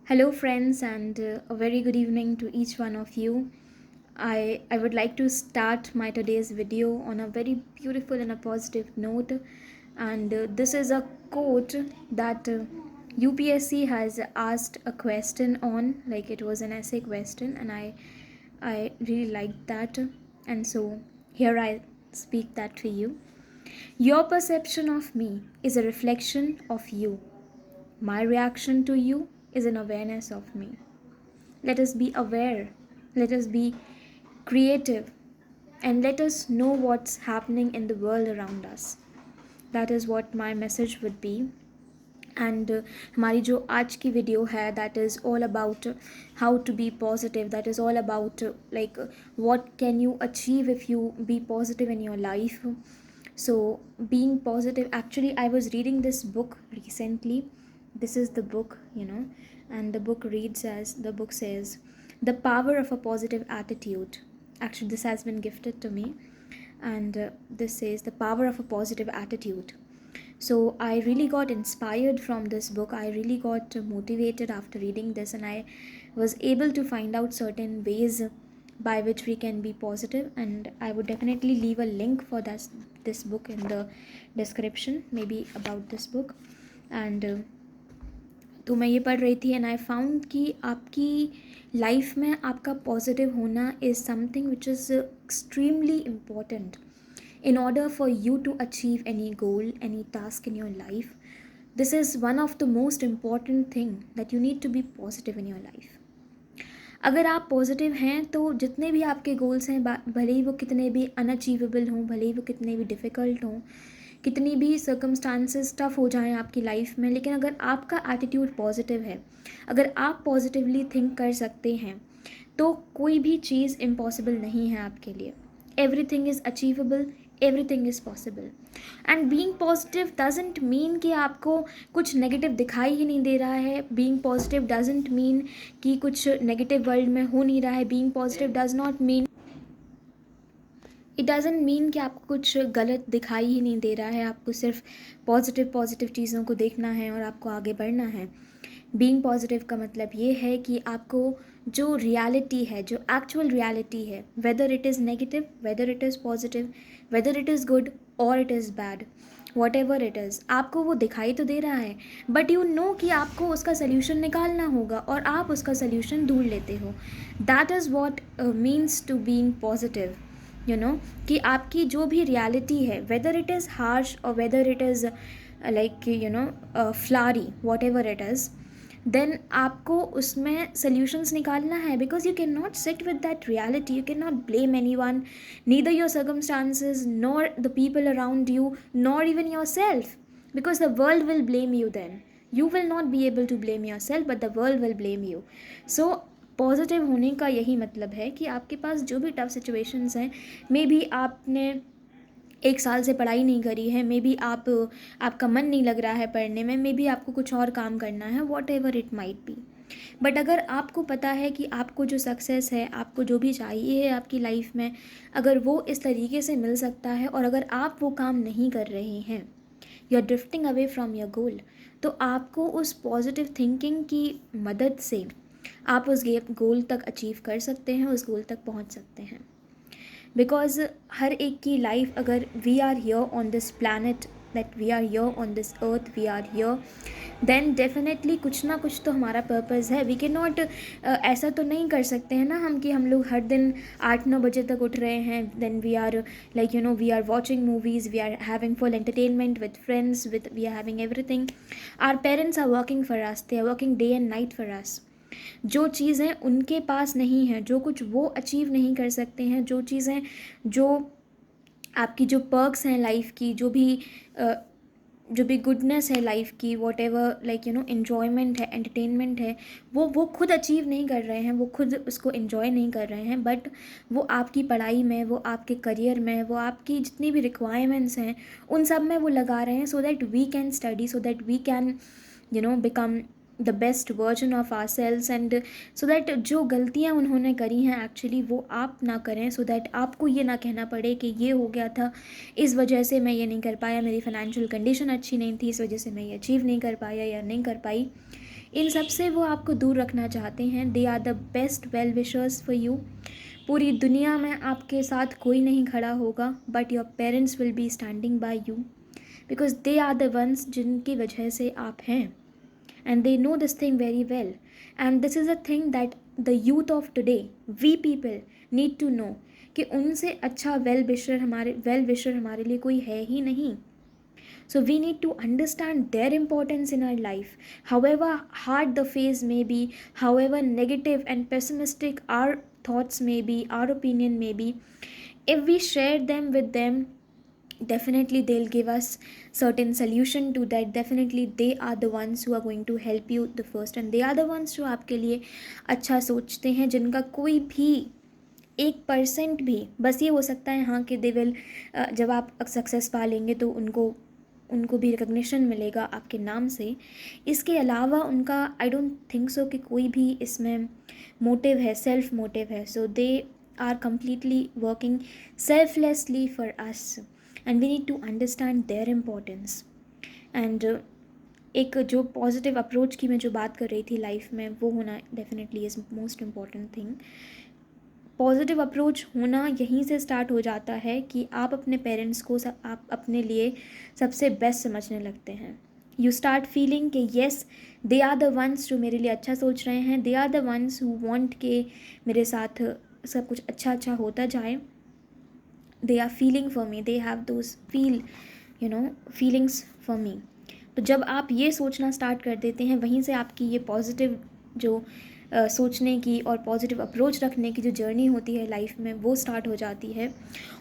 Hello, friends, and a very good evening to each one of you. I would like to start my today's video on a very beautiful and a positive note. And this is a quote that UPSC has asked a question on, like it was an essay question, and I really liked that. And so here I speak that to you. Your perception of me is a reflection of you. My reaction to you is an awareness of me. Let us be aware, let us be creative, and let us know what's happening in the world around us. That is what my message would be. And हमारी जो आज की video है that is all about how to be positive, that is all about like what can you achieve if you be positive in your life. So being positive, actually I was reading this book recently. This is the book, and the book reads as, the book says, The Power of a Positive Attitude. Actually this has been gifted to me, and this says The Power of a Positive Attitude. So I really got inspired from this book. I really got motivated after reading this, and I was able to find out certain ways by which we can be positive, and I would definitely leave a link for this book in the description, maybe about this book. And तो मैं ये पढ़ रही थी and I found कि आपकी life में आपका पॉजिटिव होना is something which is extremely important in order for you to achieve any goal, any task in your life. This is one of the most important thing, that you need to be positive in your life. अगर आप positive हैं तो जितने भी आपके goals हैं, भले ही वो कितने भी अनअचीवेबल हों, भले ही वो कितने भी डिफ़िकल्ट हों, कितनी भी सर्कमस्टांसेस टफ हो जाएं आपकी लाइफ में, लेकिन अगर आपका एटीट्यूड पॉजिटिव है, अगर आप पॉजिटिवली थिंक कर सकते हैं, तो कोई भी चीज़ इम्पॉसिबल नहीं है आपके लिए. Everything is achievable, everything is possible. And being positive doesn't mean कि आपको कुछ नेगेटिव दिखाई ही नहीं दे रहा है. बीइंग पॉजिटिव डजेंट मीन कि कुछ नेगेटिव वर्ल्ड में हो नहीं रहा है. Being positive does not mean, it doesn't mean कि आपको कुछ गलत दिखाई ही नहीं दे रहा है. आपको सिर्फ पॉजिटिव पॉजिटिव चीज़ों को देखना है और आपको आगे बढ़ना है. बीइंग पॉजिटिव का मतलब ये है कि आपको जो रियलिटी है, जो एक्चुअल रियलिटी है, whether it is negative, whether it is positive, whether it is good और it is bad, what ever it it, आपको वो दिखाई तो दे रहा है, बट यू नो कि आपको उसका सल्यूशन निकालना होगा और आप उसका सल्यूशन ढूंढ लेते हो. That is what means to being positive. कि आपकी जो भी रियलिटी है, वेदर इट इज़ हार्श और whether it is like flowery, what ever it is, then आपको उसमें सल्यूशंस निकालना है. Because you cannot sit with that reality, you cannot blame anyone, neither your circumstances nor the people around you nor even yourself, because the world will blame you. Then you will not be able to blame yourself, but the world will blame you. So positive होने का यही मतलब है कि आपके पास जो भी tough situations हैं, मे बी आपने एक साल से पढ़ाई नहीं करी है, मे बी आपका मन नहीं लग रहा है पढ़ने में, मे बी आपको कुछ और काम करना है, what ever it might be, but अगर आपको पता है कि आपको जो सक्सेस है, आपको जो भी चाहिए है आपकी लाइफ में, अगर वो इस तरीके से मिल सकता है और अगर आप वो काम नहीं कर रहे हैं, you are drifting away from your goal, तो आपको उस पॉजिटिव थिंकिंग की मदद से आप उस गोल तक अचीव कर सकते हैं, उस गोल तक पहुंच सकते हैं. बिकॉज हर एक की लाइफ, अगर we are here on this planet, that we are here on this earth, we are here, then definitely कुछ ना कुछ तो हमारा पर्पज़ है. वी कैन नॉट, ऐसा तो नहीं कर सकते हैं ना हम कि हम लोग हर दिन 8-9 बजे तक उठ रहे हैं, then we are like we are watching movies, we are having full entertainment with friends, with we are having everything. Our parents are working for us, they are working day and night for us. जो चीज़ें उनके पास नहीं है, जो कुछ वो achieve नहीं कर सकते हैं, जो चीज़ें, जो आपकी जो पर्क्स हैं लाइफ की, जो भी गुडनेस है लाइफ की, वॉट एवर लाइक इन्जॉयमेंट है, एंटरटेनमेंट है, वो खुद अचीव नहीं कर रहे हैं, वो खुद उसको इन्जॉय नहीं कर रहे हैं, बट वो आपकी पढ़ाई में, वो आपके करियर में, वो आपकी जितनी भी रिक्वायरमेंट्स हैं उन सब में वो लगा रहे हैं, so that we can study, so that we can become the best version of ourselves, and so that जो गलतियाँ उन्होंने करी हैं एक्चुअली वो आप ना करें, सो दैट आपको ये ना कहना पड़े कि ये हो गया था, इस वजह से मैं ये नहीं कर पाया, मेरी फाइनेंशियल कंडीशन अच्छी नहीं थी, इस वजह से मैं ये अचीव नहीं कर पाया या नहीं कर पाई. इन सब से वो आपको दूर रखना चाहते हैं. They are the best well wishers for you. पूरी दुनिया में आपके साथ कोई नहीं खड़ा होगा, but your parents will be standing by you, because they are the ones जिनकी वजह से आप हैं. And they know this thing very well. And this is a thing that the youth of today, we people, need to know कि उनसे अच्छा well wisher हमारे लिए कोई है ही नहीं. So we need to understand their importance in our life. However hard the phase may be, however negative and pessimistic our thoughts may be, our opinion may be, if we share them with them, definitely they'll give us certain solution to that. Definitely they are the ones who are going to help you the first, and they are the ones जो आपके लिए अच्छा सोचते हैं, जिनका कोई भी 1% भी, बस ये हो सकता है हाँ कि दे विल, जब आप सक्सेस पा लेंगे तो उनको भी रिकग्निशन मिलेगा आपके नाम से. इसके अलावा उनका आई डोंट थिंक सो कि कोई भी इसमें मोटिव है, सेल्फ मोटिव है. So they are completely working selflessly for us, and we need to understand their importance. And एक जो पॉजिटिव अप्रोच की मैं जो बात कर रही थी लाइफ में, वो होना definitely is most important thing. Positive approach होना यहीं से स्टार्ट हो जाता है कि आप अपने पेरेंट्स को आप अपने लिए सबसे बेस्ट समझने लगते हैं. यू स्टार्ट फीलिंग कि yes, they are the ones जो मेरे लिए अच्छा सोच रहे हैं. They are the ones who want के मेरे साथ सब कुछ अच्छा अच्छा होता जाए. They are feeling for me, they have those feelings for me. तो जब आप ये सोचना स्टार्ट कर देते हैं, वहीं से आपकी ये पॉजिटिव जो सोचने की और पॉजिटिव अप्रोच रखने की जो जर्नी होती है लाइफ में, वो स्टार्ट हो जाती है.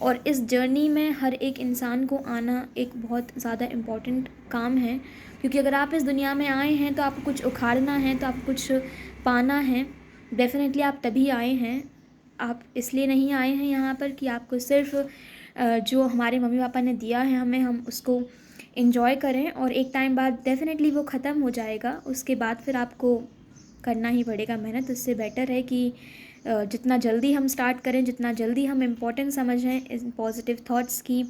और इस जर्नी में हर एक इंसान को आना एक बहुत ज़्यादा इम्पॉर्टेंट काम है, क्योंकि अगर आप इस दुनिया में आए हैं तो आपको कुछ उखाड़ना है, तो आपको कुछ पाना है. डेफिनेटली आप तभी आए हैं. आप इसलिए नहीं आए हैं यहाँ पर कि आपको सिर्फ जो हमारे मम्मी पापा ने दिया है हमें, हम उसको इन्जॉय करें और एक टाइम बाद डेफिनेटली वो ख़त्म हो जाएगा. उसके बाद फिर आपको करना ही पड़ेगा मेहनत. इससे बेटर है कि जितना जल्दी हम स्टार्ट करें, जितना जल्दी हम इम्पोर्टेंस समझें इन पॉजिटिव थॉट्स की,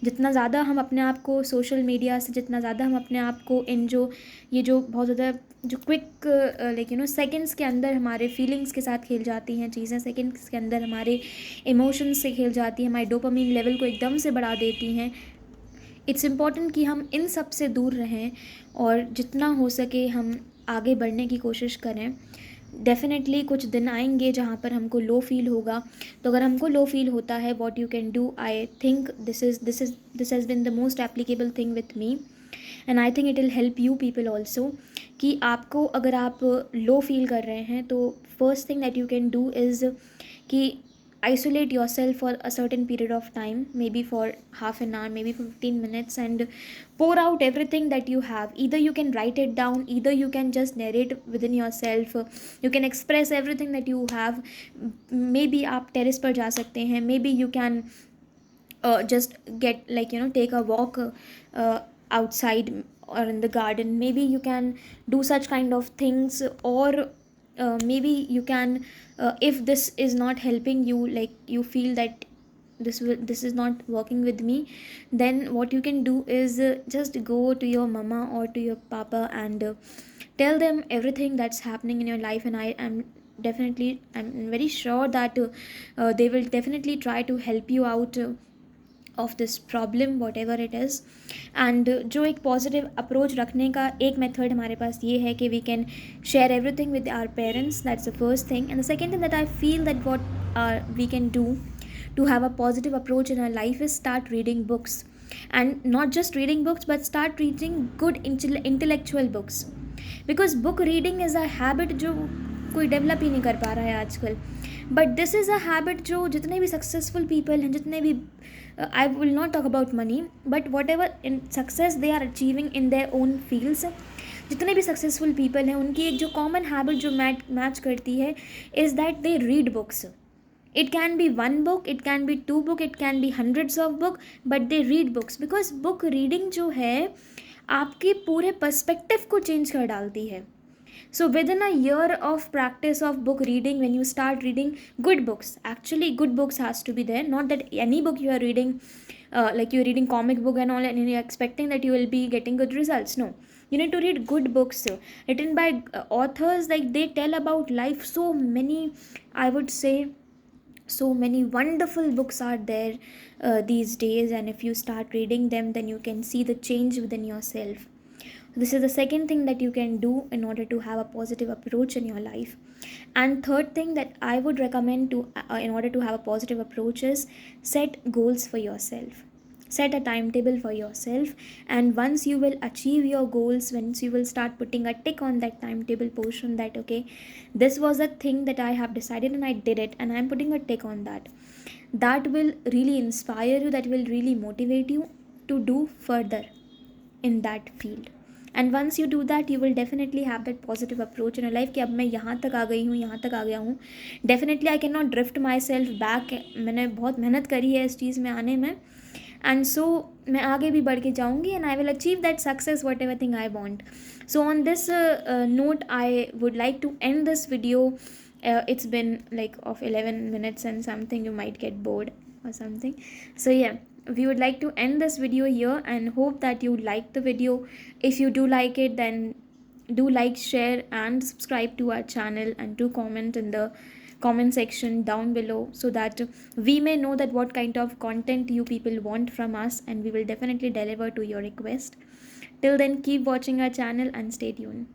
जितना ज़्यादा हम अपने आप को सोशल मीडिया से, जितना ज़्यादा हम अपने आप को इन ये जो बहुत ज़्यादा जो क्विक सेकंड्स के अंदर हमारे फीलिंग्स के साथ खेल जाती हैं चीज़ें, सेकंड्स के अंदर हमारे इमोशंस से खेल जाती हैं, हमारे डोपामिन लेवल को एकदम से बढ़ा देती हैं. इट्स इम्पॉर्टेंट कि हम इन सब से दूर रहें और जितना हो सके हम आगे बढ़ने की कोशिश करें. डेफिनेटली कुछ दिन आएंगे जहाँ पर हमको लो फील होगा. तो अगर हमको लो फील होता है, what you can do, I think this has been the most applicable thing with me, and I think it will help you people also. कि आपको अगर आप लो फील कर रहे हैं तो first thing that you can do is कि isolate yourself for a certain period of time, maybe for half an hour, maybe 15 minutes, and pour out everything that you have. Either you can write it down, either you can just narrate within yourself, you can express everything that you have. Maybe आप terrace पर जा सकते हैं, maybe you can just get take a walk outside or in the garden. Maybe you can do such kind of things, or maybe you can, if this is not helping you, like you feel that this is not working with me, then what you can do is just go to your mama or to your papa and tell them everything that's happening in your life. And I'm very sure that they will definitely try to help you out of this problem, whatever it is. And जो एक positive approach रखने का एक method हमारे पास ये है कि we can share everything with our parents. That's the first thing. And the second thing that I feel that what we can do to have a positive approach in our life is start reading books. And not just reading books, but start reading good intellectual books, because book reading is a habit जो कोई develop ही नहीं कर पा रहा है आजकल. But this is a habit जो जितने भी सक्सेसफुल पीपल हैं, जितने भी, I will not talk about money, but whatever in success they are achieving in their own fields, जितने भी सक्सेसफुल पीपल हैं उनकी एक जो कॉमन हैबिट जो मैच करती है is that they read books. It can be one book, it can be two book, it can be hundreds of book, but they read books, because book reading जो है आपके पूरे perspective को change कर डालती है. So within a year of practice of book reading, when you start reading good books, actually good books has to be there, not that any book you are reading, like you're reading comic book and all and you're expecting that you will be getting good results. No, You need to read good books written by authors, like they tell about life. So many, I would say, so many wonderful books are there these days, and if you start reading them, then you can see the change within yourself. This is the second thing that you can do in order to have a positive approach in your life. And third thing that I would recommend to in order to have a positive approach is set goals for yourself. Set a timetable for yourself, and once you will achieve your goals, once you will start putting a tick on that timetable portion, that okay, this was a thing that I have decided and I did it, and I'm putting a tick on that, that will really inspire you, that will really motivate you to do further in that field. And once you do that, you will definitely have that positive approach in life कि अब मैं यहाँ तक आ गई हूँ, यहाँ तक आ गया हूँ, definitely I can not drift my self back, मैंने बहुत मेहनत करी है इस चीज़ में आने में, एंड सो मैं आगे भी बढ़ के जाऊँगी, and I will achieve that success what ever thing I want. So on this note, I would like to end this video. It's been like of 11 minutes and something, you might get bored or something. So yeah, we would like to end this video here and hope that you like the video. If you do like it, then do like, share and subscribe to our channel, and do comment in the comment section down below, so that we may know that what kind of content you people want from us, and we will definitely deliver to your request. Till then, keep watching our channel and stay tuned.